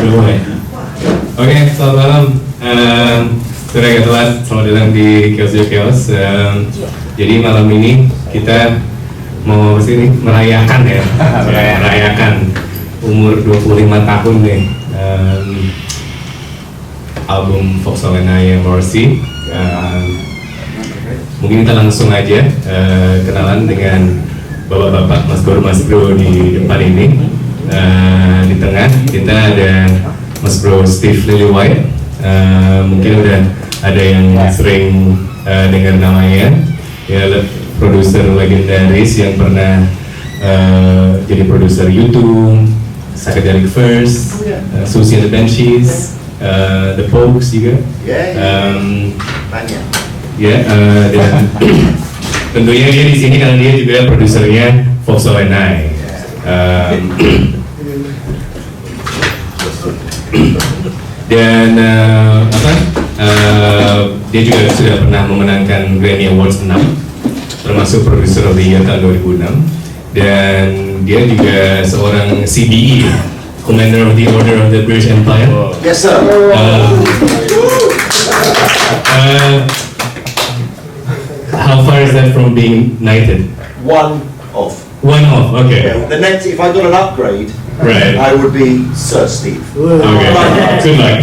Mulai. Oke, selamat malam. Sudah agak telat, selamat datang di Kios. Jadi malam ini kita mau merayakan ya, merayakan umur 25 tahun nih. Album Vauxhall and I Morrissey. Mungkin kita langsung aja kenalan dengan bapak-bapak, mas bro di depan ini. Di tengah kita ada Mas Bro Steve Lillywhite. Mungkin udah ada yang sering dengar namanya. Ya, produser legendaris yang pernah jadi produser YouTube, Psychedelic First, Susie and the Banshees, The Pogues juga. Dan tentunya dia di sini karena dia juga produsernya Vauxhall and I. Dan dia juga sudah pernah memenangkan Grammy Awards 6, termasuk Producer of the Year tahun 2006. Dan dia juga seorang CBE, Commander of the Order of the British Empire. Yes sir. How far is that from being knighted? One off. Okay. Yeah, the next, if I got an upgrade, right, I would be Sir Steve. Okay. Good luck.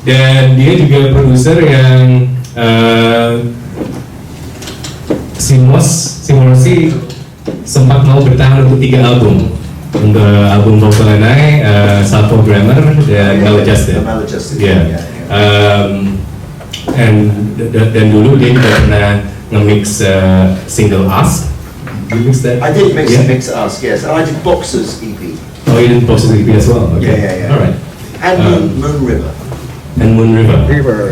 Dan dia juga produser yang si Morrissey sempat mau bertahan untuk 3 album. Untuk album Vauxhall and I, Salvo Grammar dan Maladjusted. Yeah. Dan dulu dia juga pernah nge-mix single Ask. You mix that? I did mix Ask, yes. And I did Boxers EP. Oh, you did Boxers EP as well? Okay. Yeah. Alright. And Moon River. And Moon River.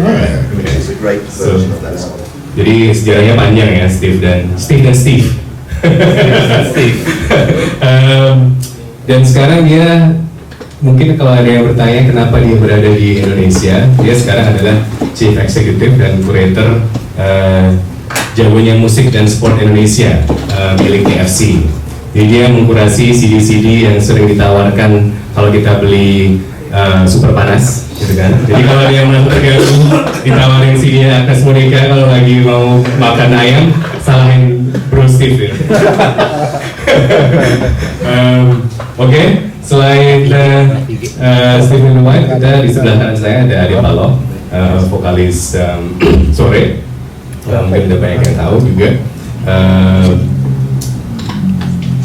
Alright. Which is a great version of that song. Jadi sejarahnya panjang ya, Steve dan Steve. Dan sekarang dia, mungkin kalau ada yang bertanya kenapa dia berada di Indonesia, dia sekarang adalah Chief Executive dan Curator jagonya musik dan sport Indonesia milik TFC. Jadi dia mengkurasi CD-CD yang sering ditawarkan kalau kita beli super panas, gitu kan. Jadi kalau dia merasa terganggu ditawarin CD-nya Agnes Monica kalau lagi mau makan ayam, salahin Bro Steve ya. Oke, selain Steve Lillywhite, kita di sebelah kanan saya ada Ade Paloh, vokalis Sore. Mungkin udah banyak yang tahu juga.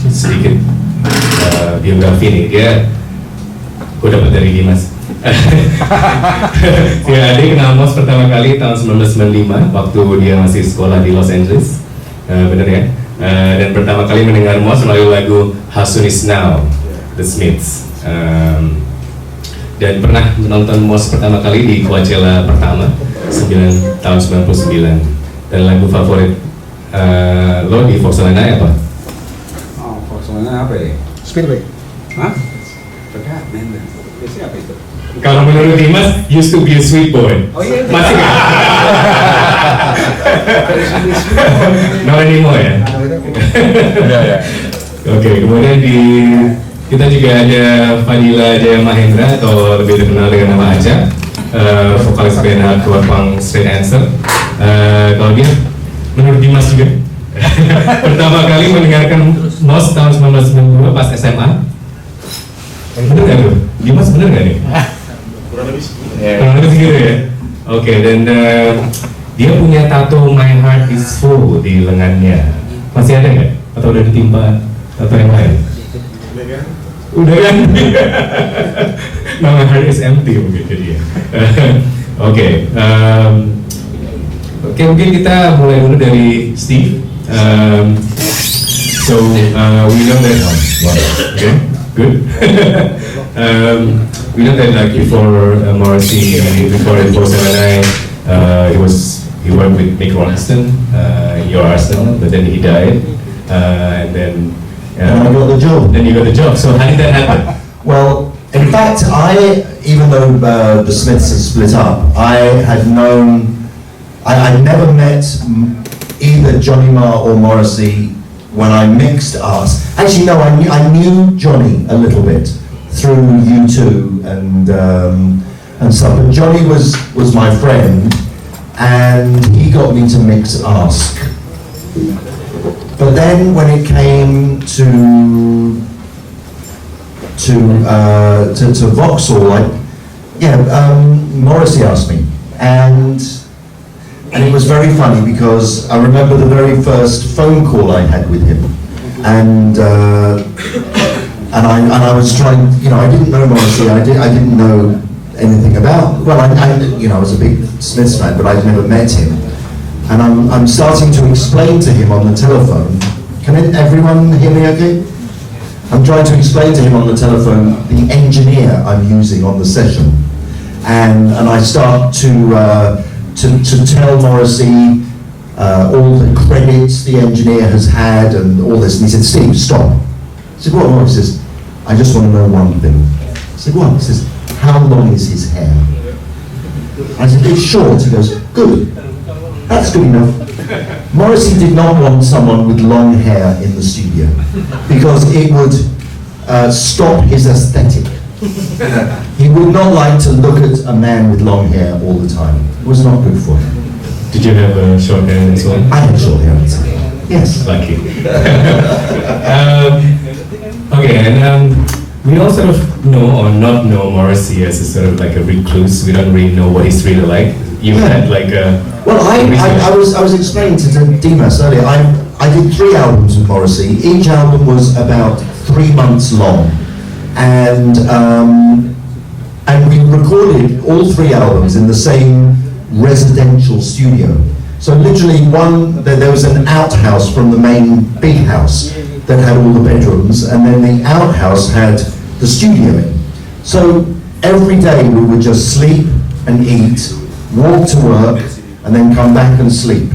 Sedikit biografi nih, dia gue dapat dari Dimas. Si Ade kenal Mos pertama kali tahun 1995 waktu dia masih sekolah di Los Angeles, bener ya? Dan pertama kali mendengar Mos melalui lagu How Soon Is Now, The Smiths. Dan pernah menonton Mos pertama kali di Coachella pertama tahun 99. Dan lagu favorit lo di Vauxhall and I apa? Oh, Vauxhall and I apa ya? Speedway. Hah? Forgot, man. Biasanya apa itu? Kalau menurut Dimas, used to be a sweet boy. Oh iya. Masih nggak? No anymore ya? Oke, kemudian kita juga ada Fadhila Jayamahendra atau lebih dikenal dengan nama Aca, vokalis band hardcore punk Straight Answer. Kalau dia, menurut Dimas juga pertama kali mendengarkan Mos tahun 1992 pas SMA. Bener nggak tuh? Dimas bener nggak nih? Kurang lebih segitu ya? Oke, dan dia punya tato My Heart Is Full di lengannya. Masih ada nggak? Atau udah ditimpa tato yang lain? Udah kan? My Heart Is Empty mungkin jadi ya. Oke, mungkin kita mulai dulu dari Steve. So we know that. Okay, good. We know that like before Morrissey, before Vauxhall and I, he worked with Mikael Johani, your Arsenal, but then he died, and then I got the job. Then you got the job. So how did that happen? Well, in fact, even though the Smiths had split up, I'd never met either Johnny Marr or Morrissey when I mixed us. Actually, no, I knew Johnny a little bit through U2 and stuff. But Johnny was my friend, and he got me to mix Ask. But then when it came to Vauxhall, Morrissey asked me, and it was very funny because I remember the very first phone call I had with him, and I was trying, I didn't know Morrissey, I didn't know anything about, well, I was a big Smiths fan, but I'd never met him, and I'm starting to explain to him on the telephone. Can everyone hear me okay? I'm trying to explain to him on the telephone the engineer I'm using on the session, and I start to tell Morrissey all the credits the engineer has had and all this, and he said, "Steve, stop." I said, "What?" He says, "I just want to know one thing." I said, "What?" He says, "How long is his hair?" I said, "It's short." He goes, "Good, that's good enough." Morrissey did not want someone with long hair in the studio because it would stop his aesthetic. He would not like to look at a man with long hair all the time. It was not good for him. Did you have short hair as well? I had short hair. Yes. Lucky. Okay, and we all sort of know or not know Morrissey as a sort of like a recluse. We don't really know what he's really like. You had like a... Well, I was explaining to Dimas earlier, I did 3 albums with Morrissey. Each album was about 3 months long. And we recorded all 3 albums in the same residential studio. So literally there was an outhouse from the main big house that had all the bedrooms, and then the outhouse had the studio in. So every day we would just sleep and eat, walk to work, and then come back and sleep.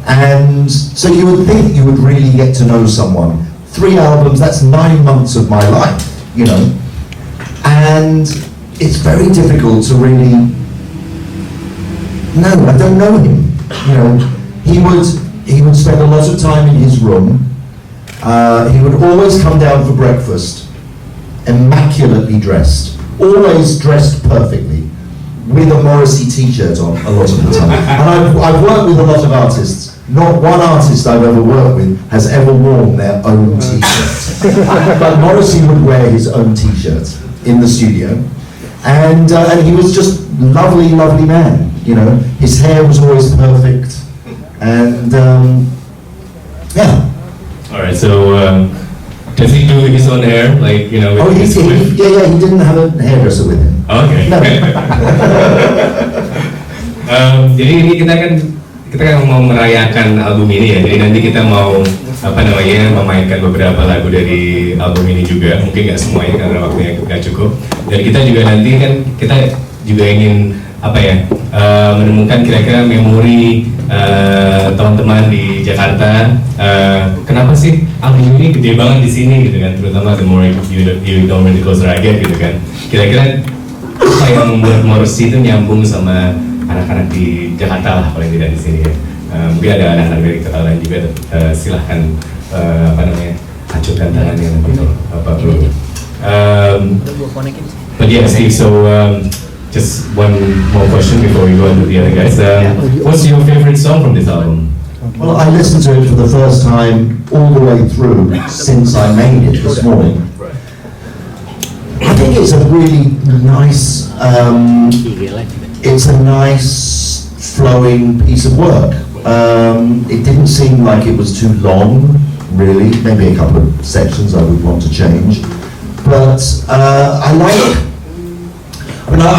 And so you would think you would really get to know someone. 3 albums, that's 9 months of my life, And it's very difficult to really, no, I don't know him. He would spend a lot of time in his room. He would always come down for breakfast, immaculately dressed, always dressed perfectly, with a Morrissey t-shirt on a lot of the time. And I've worked with a lot of artists. Not one artist I've ever worked with has ever worn their own t-shirt. But Morrissey would wear his own t-shirt in the studio. And he was just lovely, lovely man, His hair was always perfect. And, yeah. All right, so does he do his own hair, like with his wife? Yeah, he didn't have a hairdresser with him. Okay. No. Jadi ini kita kan mau merayakan album ini ya. Jadi nanti kita mau memainkan beberapa lagu dari album ini juga. Mungkin nggak semuanya karena waktunya nggak cukup. Dan kita juga nanti kan kita juga ingin menemukan kira-kira memori teman-teman di Jakarta. Kenapa sih album ini gede banget di sini gitu kan? Terutama the more you know the closer I get gitu kan. Kira-kira apa yang membuat Morrissey itu nyambung sama anak-anak di Jakarta lah paling tidak di sini ya. Mungkin ada anak-anak dari kota lain juga. Silahkan acungkan tangannya nanti kalau apa perlu. But yeah, Steve. So just one more question before we go on to the other guys. What's your favorite song from this album? Well, I listened to it for the first time all the way through since I made it this morning. I think it's a really nice, it's a nice flowing piece of work. It didn't seem like it was too long, really. Maybe a couple of sections I would want to change. But I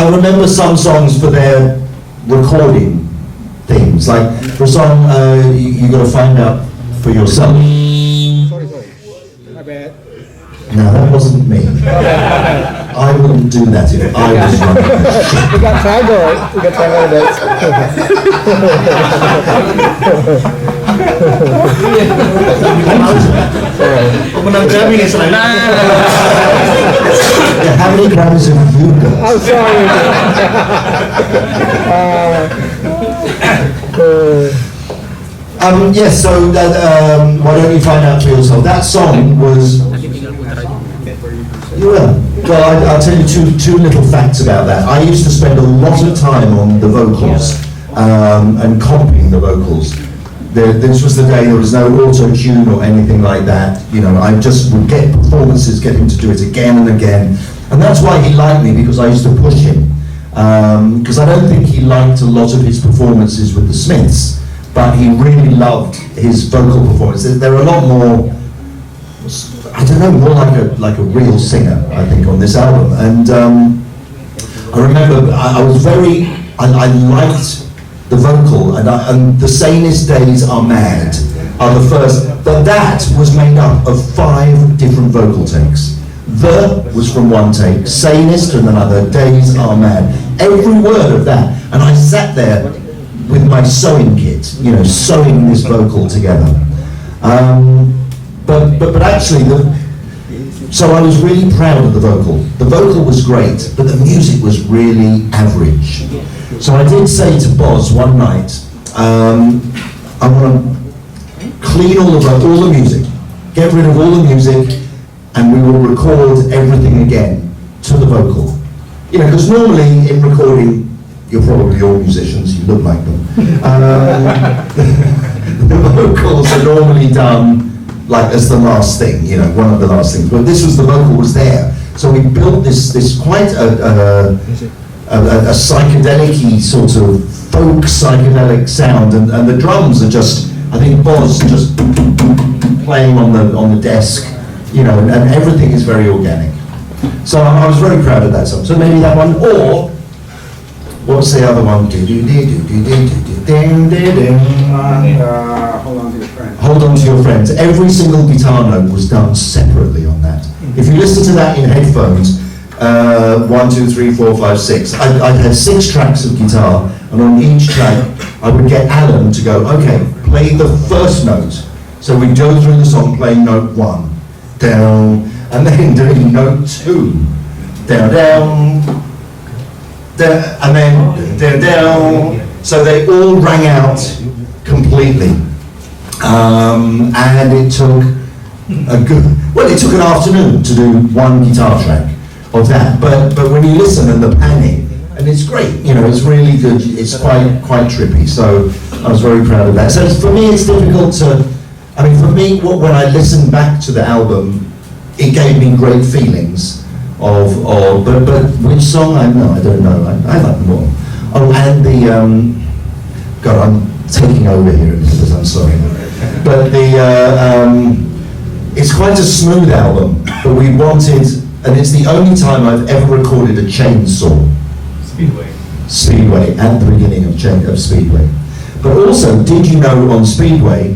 remember some songs for their recording things, like for a song, you got to find out for yourself. Sorry, my bad. No, that wasn't me. I wouldn't do that if I was running. We got triangle. We got triangle bits. Pemenang Grammy nih selain. How many Grammys have you got? I'm sorry. Yes, so why don't you find out for yourself? That song was. You will. Well, I'll tell you two little facts about that. I used to spend a lot of time on the vocals and comping the vocals. This was the day there was no auto-tune or anything like that. You know, I just would get performances, get him to do it again and again. And that's why he liked me, because I used to push him. Because I don't think he liked a lot of his performances with the Smiths, but he really loved his vocal performances. They're a lot more, I don't know, more like a real singer, I think, on this album. And I remember I liked the vocal, and The Sanest Days Are Mad are the first, but that was made up of 5 different vocal takes. The was from one take, sanest from another, days are mad. Every word of that, and I sat there with my sewing kit, you know, sewing this vocal together. But actually, so I was really proud of the vocal. The vocal was great, but the music was really average. So I did say to Boz one night, I want to clean all the music, get rid of all the music, and we will record everything again to the vocal. You know, because normally in recording, you're probably all musicians, you look like them. The vocals are normally done like as the last thing, you know, one of the last things. But this was, the vocal was there. So we built this quite a psychedelic-y sort of folk psychedelic sound, and the drums are just, I think Boz just playing on the desk, you know, and everything is very organic. So I was very proud of that song. So maybe that one, or what's the other one? Hold on to your friends. Hold On to Your Friends. Every single guitar note was done separately on that. If you listen to that in headphones, 1, 2, 3, 4, 5, 6. I'd had 6 tracks of guitar, and on each track I would get Alan to go, okay, play the first note. So we'd go through the song playing note 1, down, and then doing note 2, down, down, down, and then down, down. So they all rang out completely. And it took it took an afternoon to do one guitar track of that, but when you listen and the panning, and it's great, you know, it's really good, it's quite trippy, so I was very proud of that. So for me it's difficult to, I mean, for me, when I listen back to the album, it gave me great feelings but which song, I don't know, I like them all. Oh, and the, God, I'm taking over here because I'm sorry, but it's quite a smooth album, but we wanted, and it's the only time I've ever recorded a chainsaw. Speedway, at the beginning of Speedway. But also, did you know on Speedway,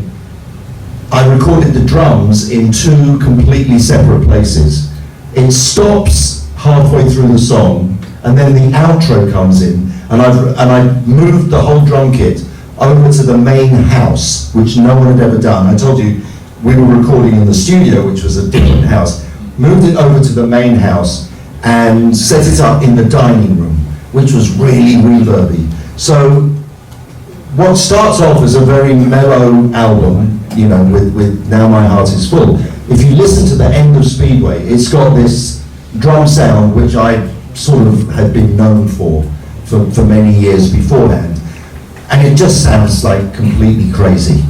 I recorded the drums in 2 completely separate places. It stops halfway through the song, and then the outro comes in, and I moved the whole drum kit over to the main house, which no one had ever done. I told you, we were recording in the studio, which was a different house. Moved it over to the main house and set it up in the dining room, which was really reverby. So what starts off as a very mellow album, you know, with Now My Heart Is Full, if you listen to the end of Speedway, it's got this drum sound which I sort of had been known for many years beforehand, and it just sounds like completely crazy.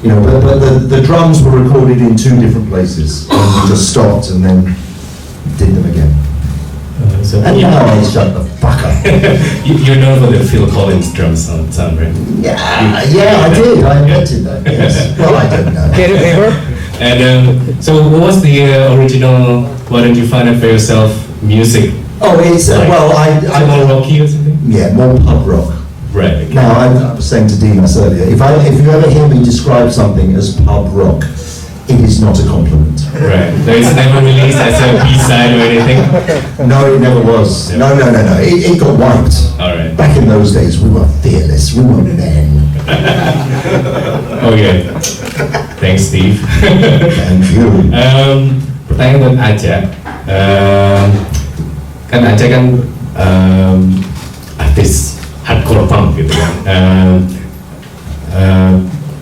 You know, but the drums were recorded in 2 different places, and we just stopped and then did them again. And now I shut the fuck up. You're known for the Phil Collins drum sound, right? Yeah, I did. I invented that. Yes. Well, I don't know. Can you remember? And so, what was the original "Why Don't You Find It For Yourself" music? Oh, it's well, I more rocky or something. Yeah, more pub rock. Right. Okay. Now, I was saying to Dimas earlier, if you ever hear me describe something as pub rock, it is not a compliment. Right. So it's never released as a B-side or anything? No, it never was. No. It got wiped. All right. Back in those days, we were fearless. We were men. Okay. Thanks, Steve. Thank you. Pertanyaan buat Aja. Kan Aja kan artis hardcore punk gitu kan.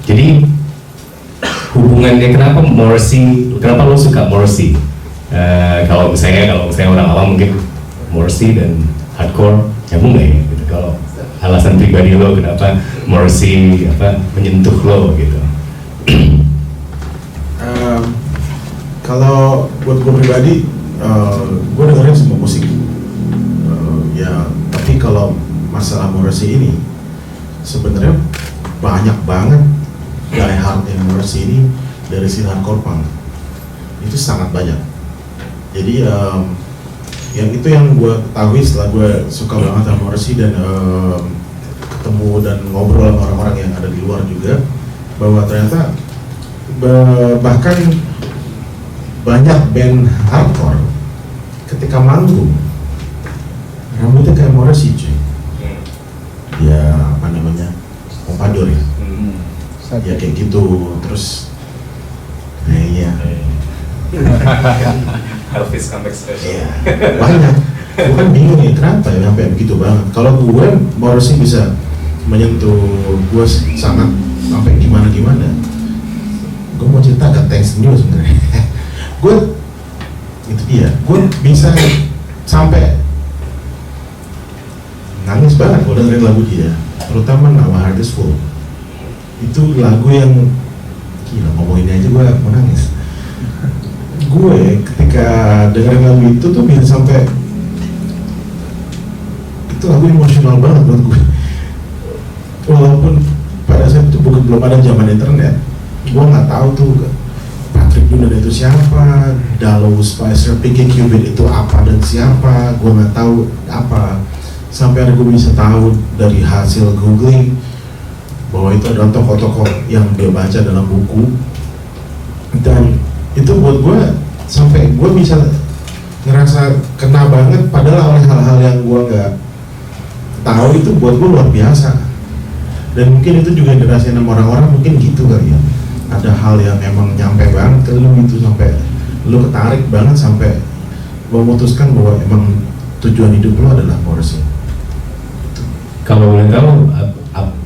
Jadi hubungannya kenapa lo suka Morrissey? Kalau misalnya orang awam mungkin Morrissey dan hardcore nyambung nggak ya? Gitu. Kalau alasan pribadi lo kenapa Morrissey menyentuh lo gitu? Kalau buat gue pribadi, gue dengerin semua musik. Ya, tapi kalau masalah Morrissey ini, sebenarnya banyak banget die hard yang Morrissey ini dari scene hardcore punk. Itu sangat banyak. Jadi yang itu yang gue ketahui setelah gue suka banget sama Morrissey dan ketemu dan ngobrol sama orang-orang yang ada di luar juga, bahwa ternyata bahkan banyak band hardcore ketika manggung rambutnya kayak Morrissey cuy. Ya apa namanya, pompadour ya. Ya kayak gitu, terus iya. Elvis comeback special. Iya, banyak. Gue kan bingung ya kenapa ya sampai begitu banget. Kalau gue Morrissey bisa menyentuh gue sangat sampai gimana. Gue mau cerita agak thanks dulu sebenarnya. Gue itu dia. Gue bisa sampai nangis banget kalau dengerin lagu dia, terutama Our Heart Is Full. Itu lagu yang gila, ngomongin aja gue mau nangis. Gue ketika dengerin lagu itu tuh bisa sampai, itu lagu emosional banget buat gue. Walaupun pada saat itu belum ada zaman internet, gue nggak tahu tuh Patrick Duner itu siapa, Dallow Spicer, Pinky Cupid itu apa dan siapa, gue nggak tahu apa. Sampai ada gue bisa tahu dari hasil googling bahwa itu adalah tokoh-tokoh yang dia baca dalam buku, dan itu buat gue sampai gue bisa ngerasa kena banget, padahal oleh hal-hal yang gue nggak tahu itu buat gue luar biasa. Dan mungkin itu juga dirasain sama orang-orang, mungkin gitu kali ya, ada hal yang emang nyampe banget ke lu gitu, sampai lu ketarik banget sampai memutuskan bahwa emang tujuan hidup lu adalah Morrissey. Kalau boleh tahu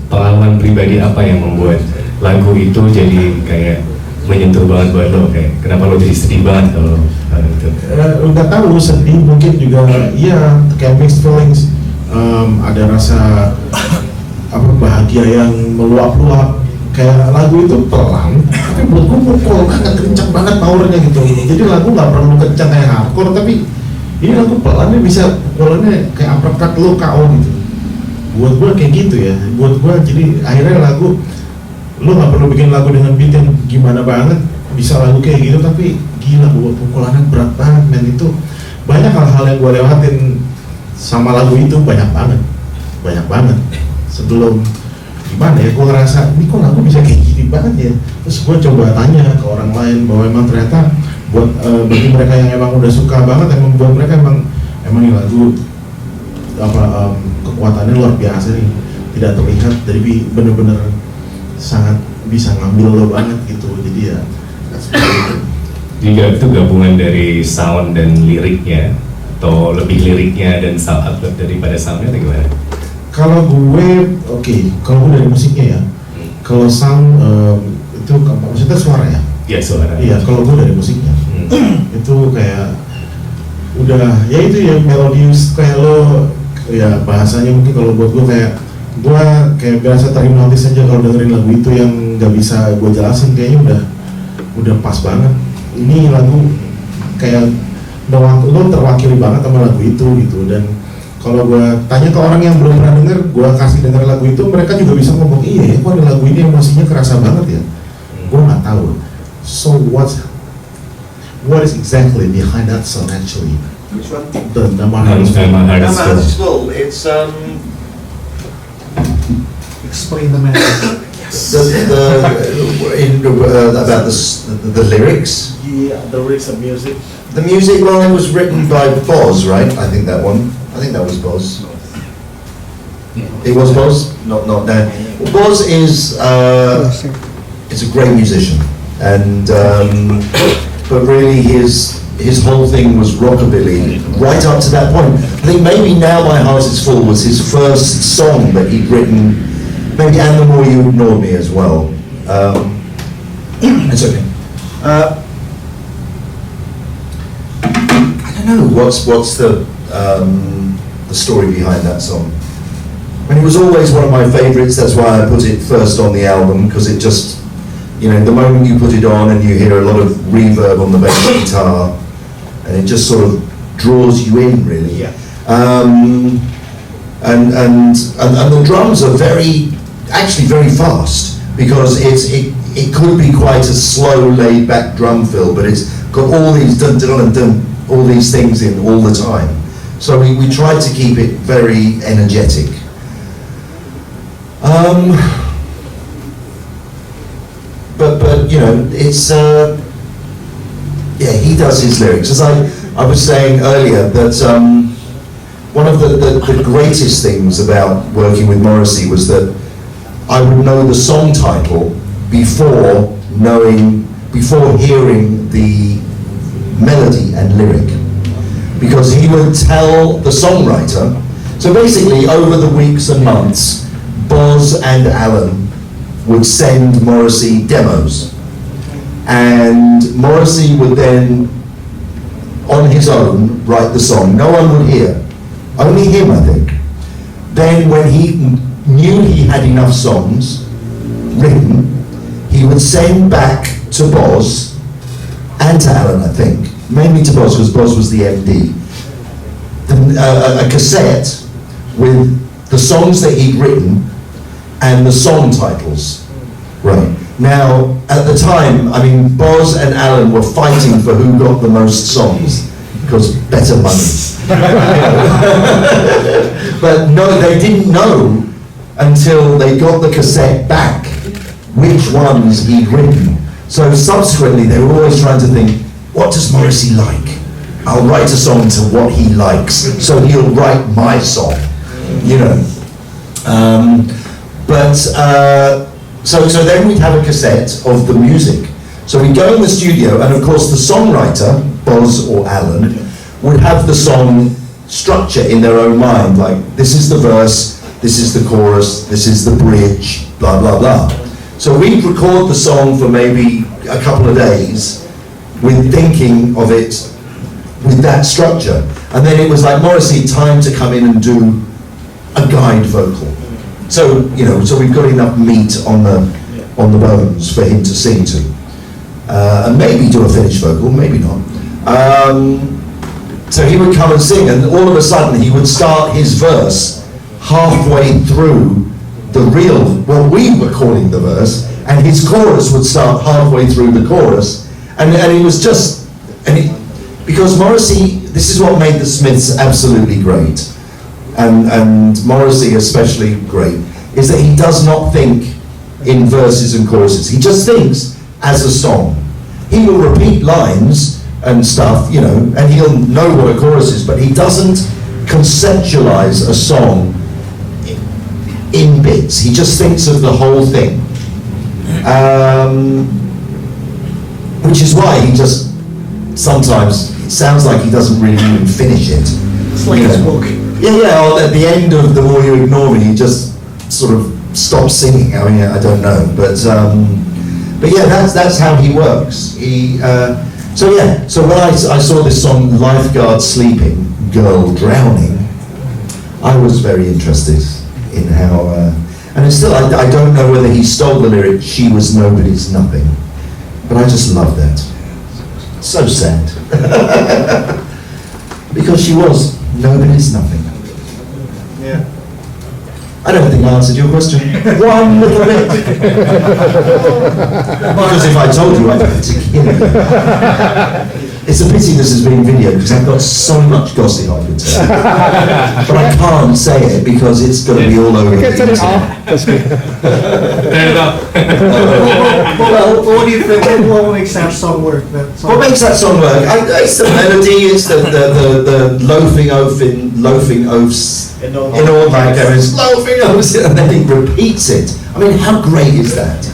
pengalaman pribadi apa yang membuat lagu itu jadi kayak menyentuh banget buat lo, kayak kenapa lo jadi sedih banget kalau itu? Nggak tahu, sedih mungkin juga, iya kayak mixed feelings. Ada rasa bahagia yang meluap-luap. Kayak lagu itu pelan, tapi buat gue mukul banget, kencang banget powernya gitu. Jadi lagu nggak perlu kencang kayak hardcore, tapi ini lagu pelannya bisa pukulannya kayak uppercut lo KO gitu. Buat gue kayak gitu ya. Buat gue jadi akhirnya lagu, lo nggak perlu bikin lagu dengan beat yang gimana banget, bisa lagu kayak gitu tapi gila, buat pukulannya berat banget. Dan itu banyak hal-hal yang gue lewatin sama lagu itu, banyak banget. Sebelum gimana ya, gue ngerasa ini kok lagu bisa kayak gini banget ya. Terus gue coba tanya ke orang lain bahwa emang ternyata buat bagi mereka yang emang udah suka banget, emang buat mereka emang ini lagu kekuatannya luar biasa nih, tidak terlihat, jadi bener-bener sangat bisa ngambil lo banget gitu. Jadi ya Juga itu gabungan dari sound dan liriknya, atau lebih liriknya dan sound daripada soundnya, atau gimana? kalau gue kalau gue dari musiknya ya. Kalau sound itu maksudnya suara ya? Iya, suara. Iya, kalau gue dari musiknya itu kayak udah ya itu ya melodius, kayak lo ya bahasanya mungkin kalau buat gue kayak berasa terhipnotis aja kalau dengerin lagu itu yang nggak bisa gue jelasin. Kayaknya udah pas banget. Ini lagu kayak lo terwakili banget sama lagu itu gitu. Dan kalau gue tanya ke orang yang belum pernah denger, gue kasih denger lagu itu, mereka juga bisa ngomong, iya ya kok ada lagu ini emosinya kerasa banget ya. Gue nggak tahu. So what is exactly behind that song actually? Which one? The Nama Heart Is Full. It's Explain the message. About the lyrics. Yeah, the lyrics of music. The music, well, it was written by Boz, right? I think that was Boz. It was Boz? Not Dan. Boz is, it's a great musician. And, but really his whole thing was rockabilly, right up to that point. I think maybe Now My Heart Is Full was his first song that he'd written, maybe And the More You Ignored Me as well. It's okay. I don't know what's the story behind that song. I mean, it was always one of my favourites. That's why I put it first on the album, because it just, the moment you put it on and you hear a lot of reverb on the bass guitar, and it just sort of draws you in, really. Yeah. And the drums are actually very fast, because it could be quite a slow, laid-back drum fill, but it's got all these dun dun dun dun, all these things in all the time. So we tried to keep it very energetic. But it's he does his lyrics. As I was saying earlier, that one of the greatest things about working with Morrissey was that I would know the song title before hearing the melody and lyric, because he would tell the songwriter. So basically, over the weeks and months, Boz and Alan would send Morrissey demos, and Morrissey would then, on his own, write the song. No one would hear, only him, I think. Then when he knew he had enough songs written, he would send back to Boz and to Alan, I think, mainly to Boz, because Boz was the MD, a cassette with the songs that he'd written and the song titles. Right. Now, at the time, I mean, Boz and Alan were fighting for who got the most songs, because better money. But no, they didn't know until they got the cassette back which ones he'd written. So subsequently, they were always trying to think, what does Morrissey like? I'll write a song to what he likes, so he'll write my song, So then we'd have a cassette of the music. So we'd go in the studio, and of course the songwriter, Boz or Alan, would have the song structure in their own mind, like, this is the verse, this is the chorus, this is the bridge, blah, blah, blah. So we'd record the song for maybe a couple of days with thinking of it with that structure. And then it was like, Morrissey, time to come in and do a guide vocal. So, so we've got enough meat on the bones for him to sing to. And maybe do a finished vocal, maybe not. So he would come and sing, and all of a sudden he would start his verse halfway through the real, what we were calling the verse, and his chorus would start halfway through the chorus. And it was just, because Morrissey, this is what made the Smiths absolutely great, and Morrissey especially great, is that he does not think in verses and choruses. He just thinks as a song. He will repeat lines and stuff, and he'll know what a chorus is, but he doesn't conceptualize a song in bits. He just thinks of the whole thing. Which is why he just, sometimes, it sounds like he doesn't really even finish it. It's like his book. Yeah, or at the end of The More You Ignore Me, he just sort of stops singing. I mean, I don't know, but yeah, that's how he works. So when I saw this song, Lifeguard Sleeping, Girl Drowning, I was very interested in how, and it's still, I don't know whether he stole the lyric, she was nobody's nothing, but I just love that. So sad. Because she was nobody's nothing. Yeah. I don't think I answered your question. One little bit. Because if I told you, I'd have to kill you. It's a pity this has been video, because I've got so much gossip I could tell. But I can't say it because it's going to be all over the internet. Well, what do you think? What makes that song work? What makes that song work? It's the melody, it's the loafing oaths in all like there is loafing oaths, and then he repeats it. I mean, how great is that?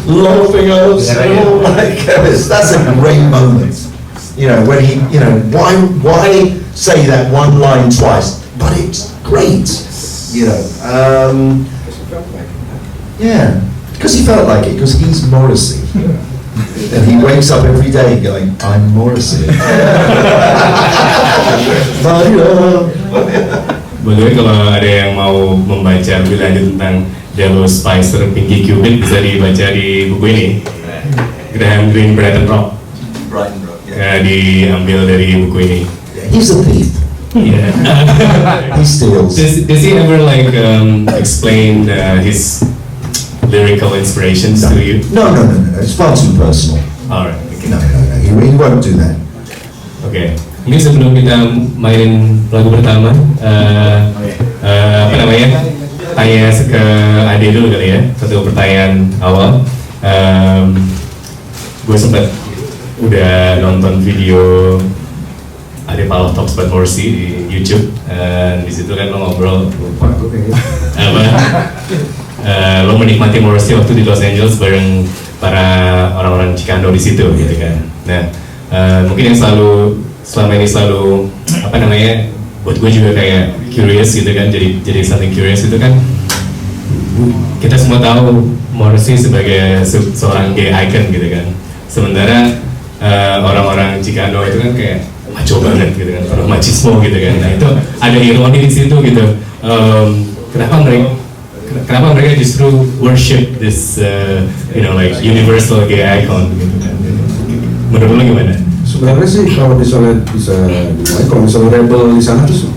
Loafing oaths in all like chemists. That's a great moment. When he, why say that one line twice? But it's great. Yeah. Because he felt like it, because he's Morrissey. And he wakes up every day going, I'm Morrissey. Boleh kalau ada yang mau membaca lebih lanjut tentang Dello Spicer Pinky Cupid bisa dibaca di buku ini, Graham Greene Brighton Rock. Brighton Rock, yeah. Diambil dari buku ini. He's a thief. Yeah. He steals. Does he ever like explain his lyrical inspirations to you? No. It's far too personal. Alright. Okay. No. He won't do that. Oke. Mungkin sebelum kita mainin lagu pertama, apa namanya? Tanya ke Ade dulu kali ya. Satu pertanyaan awal. Gue sempat udah nonton video Ade Paloh Talks about Morrissey di YouTube. Di situ kan lo ngobrol lupa gue kayaknya. Lo menikmati Morrissey waktu di Los Angeles bareng para orang-orang Chicano di situ gitu kan. Nah, mungkin yang selama ini selalu apa namanya buat gue juga kayak curious gitu kan, jadi something curious itu kan, kita semua tahu Morrissey sebagai seorang gay icon gitu kan, sementara orang-orang Chicano itu kan kayak macho banget gitu kan, orang machismo gitu kan. Nah itu ada ironi di situ gitu. Kenapa mereka justru worship this like universal gay icon gitu kan? Menurut lo gimana? Sebenarnya sih kalau misalnya bisa dimulai, kalau misalnya rebel di sana tuh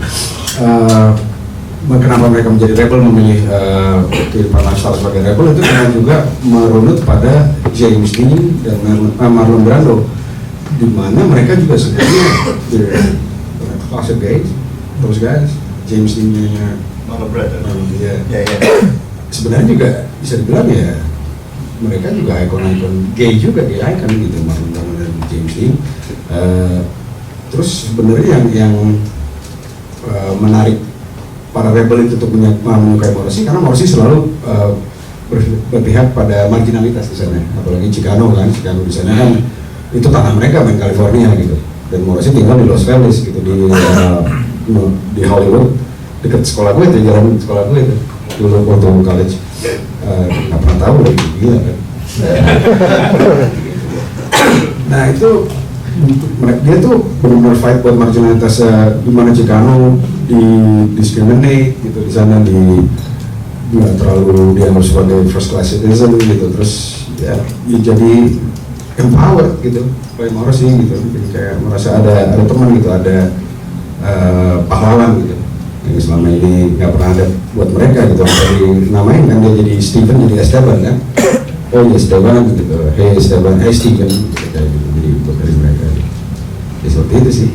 kenapa mereka menjadi rebel, memilih kehidupan lifestyle sebagai rebel itu karena juga merunut pada James Dean dan Marlon Brando, di mana mereka juga sebenarnya classic guys, those guys, James Dean-nya Marlon Brando. Iya. Yeah. Sebenarnya juga bisa dibilang ya mereka juga ikon-ikon gay juga, gay icon gitu, Marlon Brando dan James Dean. Terus sebenarnya yang menarik para rebel itu untuk menyukai Morrissey karena Morrissey selalu berpihak pada marginalitas di sana, apalagi Chicano kan, Chicano di sana kan itu tanah mereka, main California gitu, dan Morrissey tinggal di Los Feliz gitu, di Hollywood dekat sekolah gue itu, jalan sekolah gue itu dulu waktu college. Nggak pernah tahu lagi, gila kan. Nah itu dia tuh benar-benar fight buat marginalitas, di mana Chicano di discriminate gitu di sana, nggak terlalu dianggap sebagai first class citizen gitu, terus ya jadi empowered gitu oleh Morrissey gitu, jadi kayak merasa ada teman gitu, ada pahlawan gitu yang selama ini nggak pernah ada buat mereka gitu. Dari namain kan dia jadi Steven, jadi Esteban kan, oh iya Esteban gitu, hey Esteban, hey Steven gitu, kayak gitu. Jadi buat dari mereka ya seperti itu sih.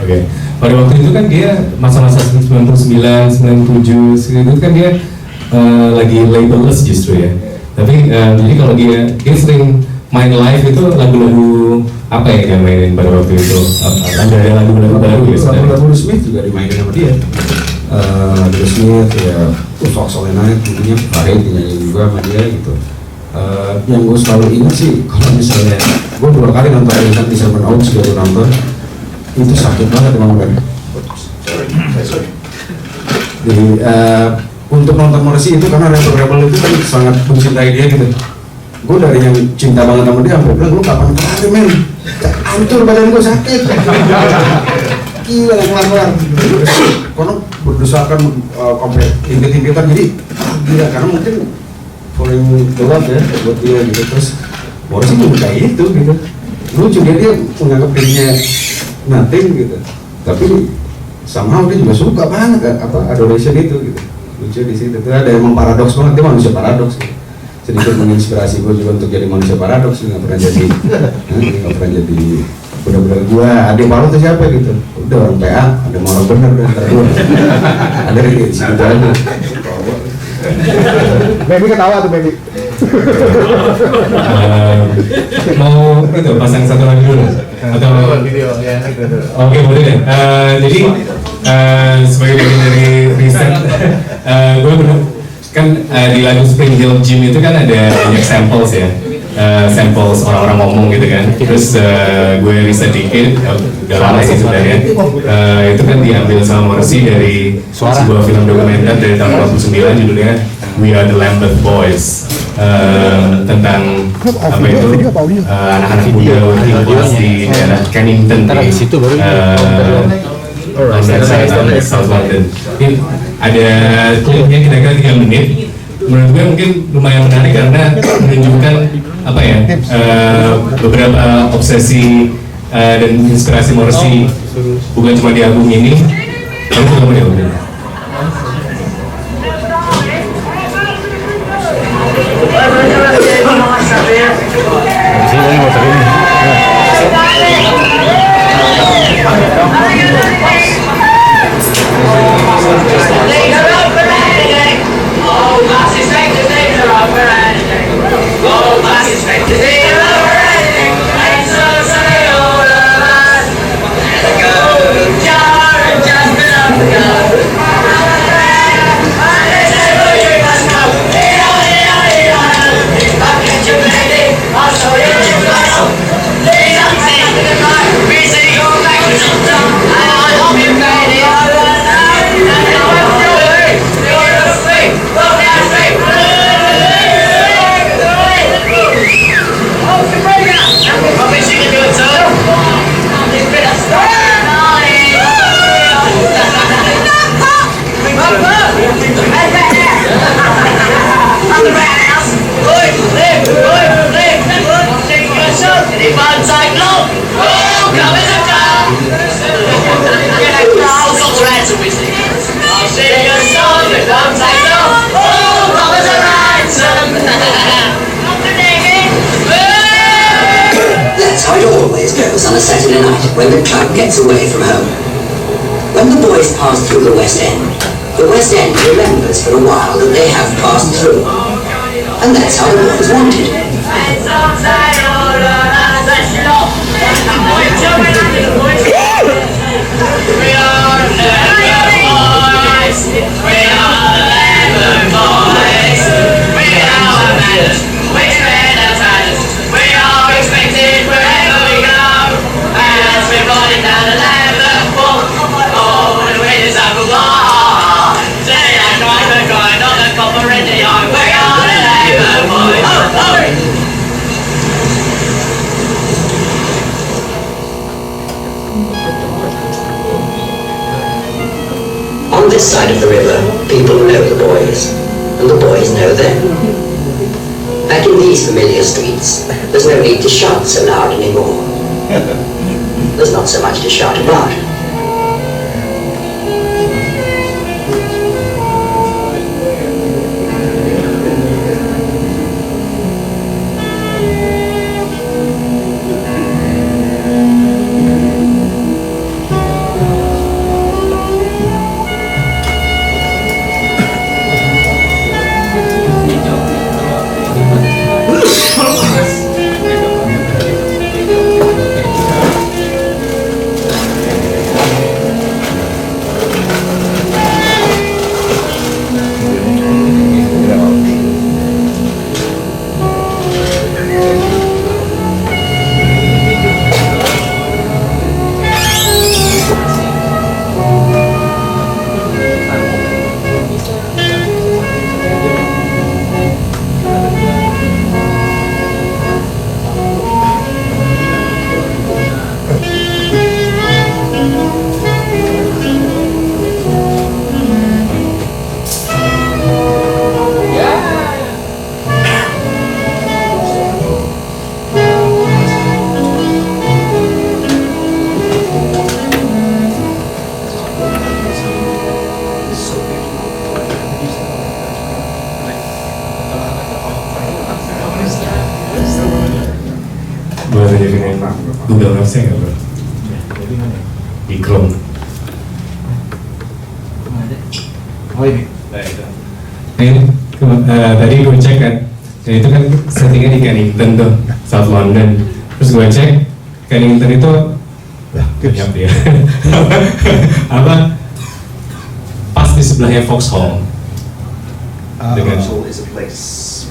Oke. Pada waktu itu kan dia masa-masa 99, 97 itu kan dia lagi labelless justru ya. Tapi jadi kalau dia sering main live itu lagu-lagu apa yang dia mainin pada waktu itu? Ada lagu-lagu baru ya? Lagu Smith juga dimainin sama dia. Lagu Smith ya, Vauxhall and I tentunya Farid dinyanyi juga sama dia gitu. Yang gue selalu ingat sih kalau misalnya gue 2 kali nonton di Sermon Oaks, gue nonton itu sakit banget emang kan. Jadi untuk nonton Morrissey itu karena rebel itu kan sangat mencintai dia gitu. Gue dari yang cinta banget sama dia sampai bilang, lu kapan kelar men? Hancur badan gue sakit. Gila yang kelar-kelar. Karena berdasarkan sampai tinggi-tinggikan, jadi gila karena mungkin paling gelap ya buat dia gitu. Terus Morrissey juga kayak itu gitu. Lucu dia menganggap dirinya nothing gitu. Tapi somehow dia juga suka banget adoration itu gitu. Lucu di situ. Itu ada emang paradoks banget, dia manusia paradoks gitu. Sedikit menginspirasi gue juga untuk jadi manusia paradoks, nggak pernah jadi benar-benar gue Ade Paloh tuh siapa gitu, udah orang PA, ada orang bener dan terus ada di situ aja. Baby ketawa tuh baby. Mau itu pasang satu lagi dulu atau Video ya itu. Oke, boleh deh. Jadi sebagai bagian dari riset, gue kan di lagu Spring Hill Gym itu kan ada banyak samples ya, samples orang-orang ngomong gitu kan. Terus gue riset dikit, udah lama sih sebenarnya. Itu kan diambil sama Morrissey dari sebuah film dokumenter dari tahun 49 judulnya We Are the Lambeth Boys. tentang apa itu anak-anak muda influence di daerah Kennington di South London. Ini ada klipnya kira-kira 3 menit. Menurut gue mungkin lumayan menarik karena menunjukkan apa ya beberapa obsesi dan inspirasi Morrissey bukan cuma di album ini, tapi juga di album ini. That's how it always goes on a Saturday night when the club gets away from home. When the boys pass through the West End remembers for a while that they have passed through. And that's how the boys wanted. On this side of the river, people know the boys, and the boys know them. Back in these familiar streets, there's no need to shout so loud anymore. There's not so much to shout about. Boleh jadi Google Maps-nya nggak bro? Di Chrome. Oh ini. Tadi gue cek kan, dan itu kan settingnya di Kennington tuh, South London. Terus gue cek, Kennington itu banyak ya. Apa? Pas di sebelahnya Vauxhall. Vauxhall is a place.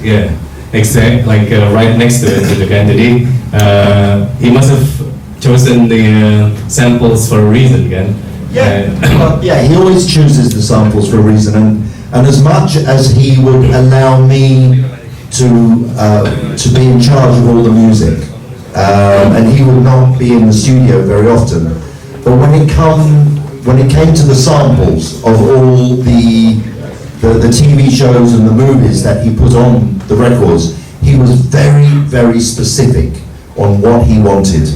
Yeah, exact, like right next to it gitu kan. Jadi he must have chosen the samples for a reason kan. Yeah, he always chooses the samples for a reason, and as much as he would allow me to be in charge of all the music, and he would not be in the studio very often. But when it came to the samples of all the TV shows and the movies that he put on the records, he was very, very specific on what he wanted.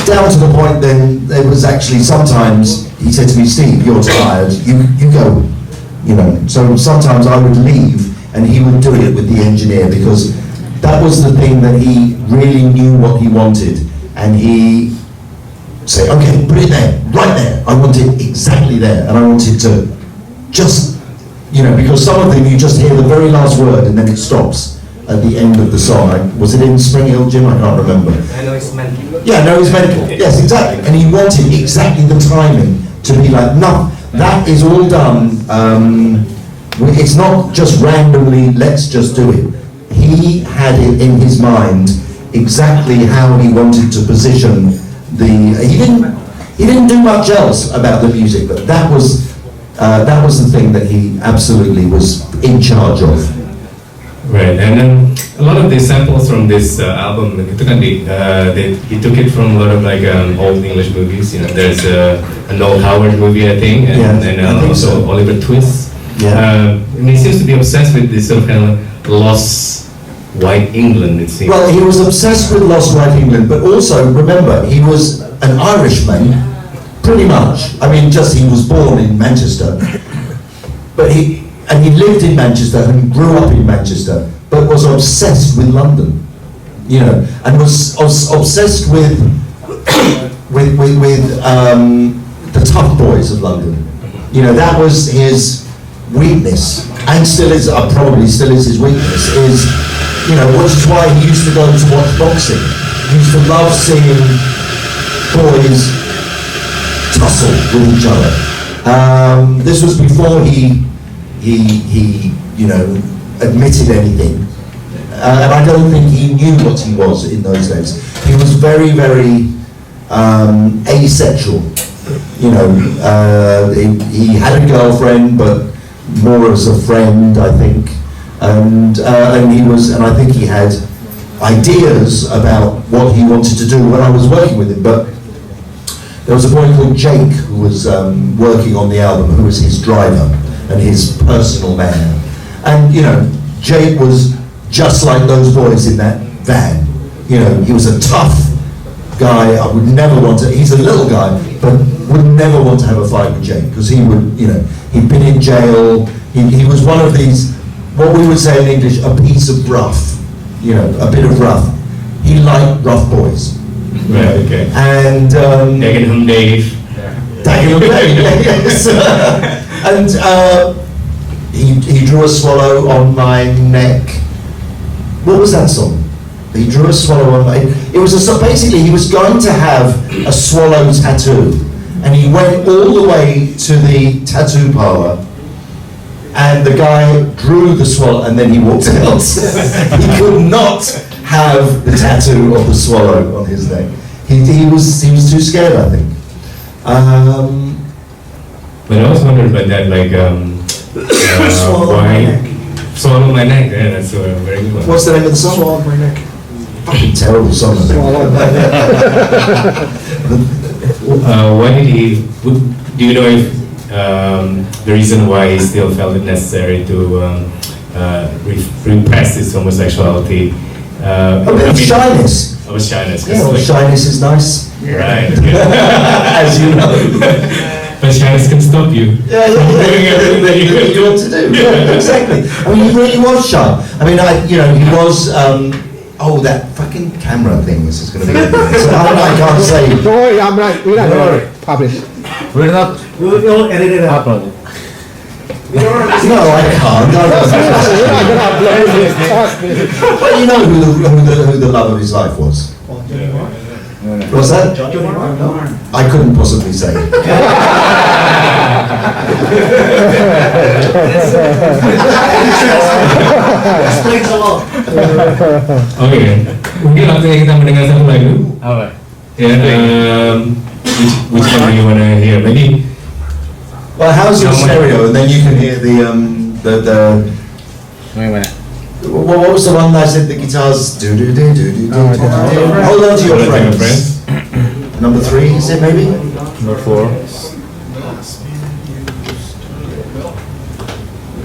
Down to the point then, there was actually sometimes, he said to me, Steve, you're tired, you go, you know. So sometimes I would leave and he would do it with the engineer, because that was the thing that he really knew what he wanted. And he say, okay, put it there, right there, I want it exactly there. And I wanted to just, you know, because some of them you just hear the very last word and then it stops at the end of the song. Was it in Spring Hill, Jim? I can't remember. I know it's mental. Yeah, no, it's mental. Yes, exactly. And he wanted exactly the timing to be like, no, that is all done. It's not just randomly, let's just do it. He had it in his mind exactly how he wanted to position he didn't do much else about the music, but that was the thing that he absolutely was in charge of. Right, and then a lot of the samples from this album, itu kan he took it from a lot of like old English movies. You know, there's an old Howard movie, I think, and also so. Oliver Twist. Yeah. And he seems to be obsessed with this sort of kind of lost white England, it seems. Well, he was obsessed with lost white England, but also remember he was an Irishman, pretty much. I mean, just he was born in Manchester, but he lived in Manchester and grew up in Manchester, but was obsessed with London, you know, and was obsessed with the tough boys of London. You know, that was his weakness, and still is, probably still is his weakness, is, you know, which is why he used to go to watch boxing. He used to love seeing boys tussle with each other. This was before he you know, admitted anything. And I don't think he knew what he was in those days. He was very, very asexual. You know, he had a girlfriend, but more as a friend, I think. And I think he had ideas about what he wanted to do when I was working with him. But there was a boy called Jake who was working on the album, who was his driver and his personal man. And, you know, Jake was just like those boys in that van. You know, he was a tough guy. I would never want to, he's a little guy, but would never want to have a fight with Jake, because he would, you know, he'd been in jail. He was one of these, what we would say in English, a piece of rough, you know, a bit of rough. He liked rough boys. Right, okay. And Dagenham Dave. Dagenham Dave, yes. And he drew a swallow on my neck. What was that song? He drew a swallow on my. It was basically he was going to have a swallow tattoo, and he went all the way to the tattoo parlor, and the guy drew the swallow, and then he walked out. He could not have the tattoo of the swallow on his neck. He was too scared, I think. But I was wondering about that, like, why swallow my neck? Yeah, that's a very good one. What's the name of the song? Swallowed my neck. Fucking terrible song. Why did he? Do you know if the reason why he still felt it necessary to repress his homosexuality? A bit of shyness. Of shyness. Yeah, well, shyness is nice. Right. As you know. But shyness can stop you. Yeah, doing everything that you want to do. Yeah, exactly. I mean, he really was shy. I mean, he was. That fucking camera thing. This is going to be. So I can't say. Don't worry, I'm not. We're not going to publish. We'll edit it out. No, I can't. We're not going to upload this. But you know who the love of his life was. What's that? I couldn't possibly say. Explains a lot. Okay. Mungkin waktunya kita mendengar satu lagu. Apa? Which one do you want to hear? Maybe. Well, how's your stereo? And then you can hear the Mana? What was the one that I said the guitars do do do do do do? Hold on to your friends. Number 3, is it maybe? Number 4.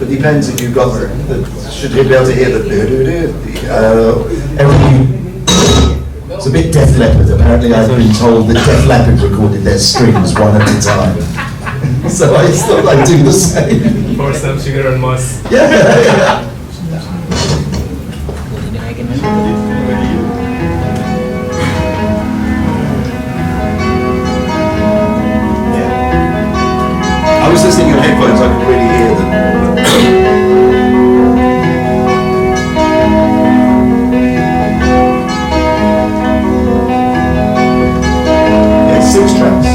It depends if you've got should you be able to hear the do do do? It's a bit Def Leppard. Apparently, I've been told that Def Leppard recorded their strings one at a time. So I thought I'd do the same. For some sugar and moss. Yeah. I was listening on headphones, I could really hear them. Yeah, 6 tracks.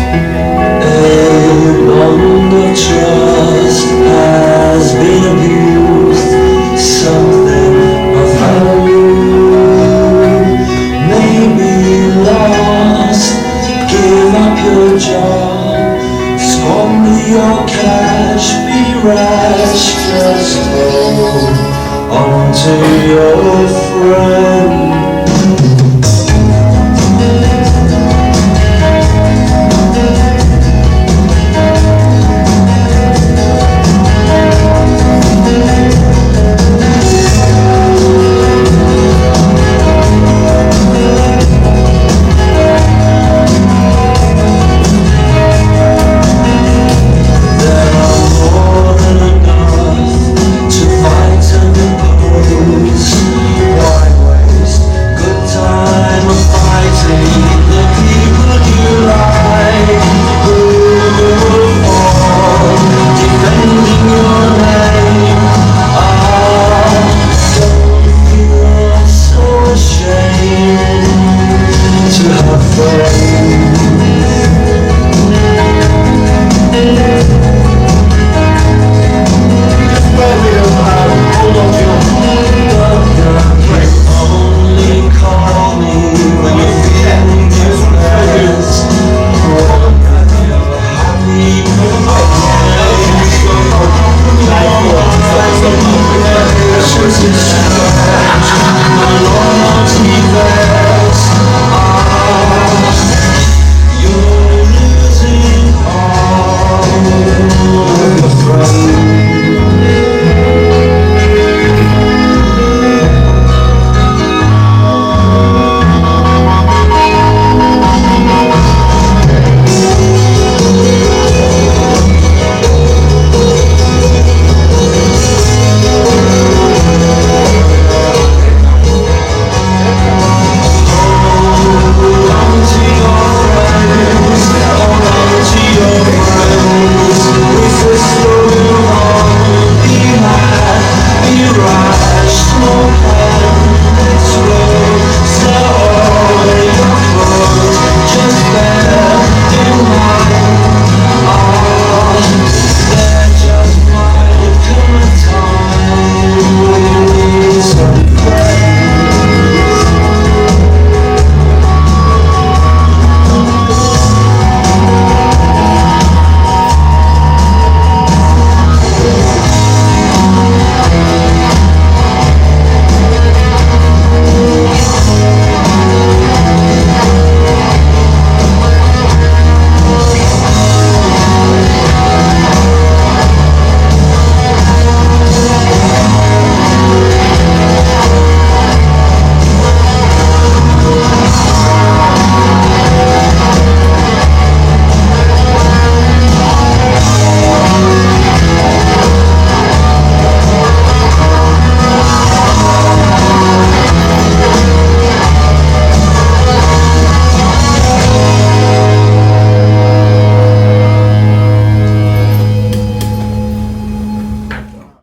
Under trust has been abused. Something of value may be lost. Give up your job, squander your cash, be rash, just hold on to your friend.